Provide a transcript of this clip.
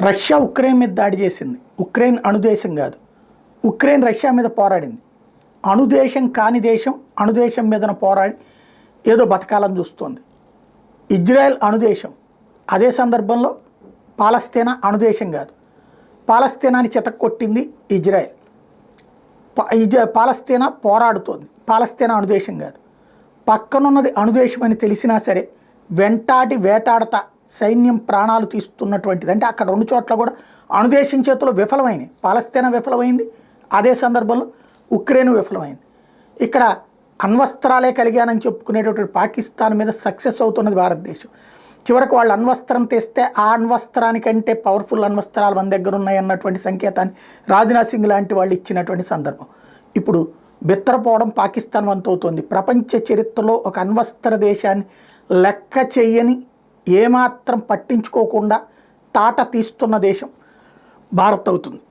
Russia Ukraine మీద దాడి చేసింది. ఉక్రెయిన్ అణుదేశం కాదు. ఉక్రెయిన్ రష్యా మీద పోరాడింది. అణుదేశం కాని దేశం అణుదేశం మీదన పోరాడి ఏదో బతకాలని చూస్తోంది. ఇజ్రాయెల్ అణుదేశం. అదే సందర్భంలో పాలస్తీనా అణుదేశం కాదు. పాలస్తీనాని చితక్కొట్టింది ఇజ్రాయెల్. పాలస్తీనా పోరాడుతోంది. పాలస్తీనా అణుదేశం కాదు. పక్కనున్నది అణుదేశం అని తెలిసినా సరే వెంటాడి వేటాడతా సైన్యం ప్రాణాలు తీస్తున్నటువంటిది. అంటే అక్కడ రెండు చోట్ల కూడా అణుదేశం చేతిలో విఫలమైంది. పాలస్తీనా విఫలమైంది, అదే సందర్భంలో ఉక్రెయిన్ విఫలమైంది. ఇక్కడ అణ్వస్త్రాలే కలిగానని చెప్పుకునేటటువంటి పాకిస్తాన్ మీద సక్సెస్ అవుతున్నది భారతదేశం. చివరికి వాళ్ళు అణ్వస్త్రం తెస్తే ఆ అణ్వస్త్రానికంటే పవర్ఫుల్ అణ్వస్త్రాలు మన దగ్గర ఉన్నాయన్నటువంటి సంకేతాన్ని రాజ్నాథ్ సింగ్ లాంటి వాళ్ళు ఇచ్చినటువంటి సందర్భం. ఇప్పుడు బిత్తరపోవడం పాకిస్తాన్ వంతు అవుతుంది. ప్రపంచ చరిత్రలో ఒక అణ్వస్త్ర దేశాన్ని లెక్క చెయ్యని, ఏమాత్రం పట్టించుకోకుండా తాట తీస్తున్న దేశం భారత్ అవుతుంది.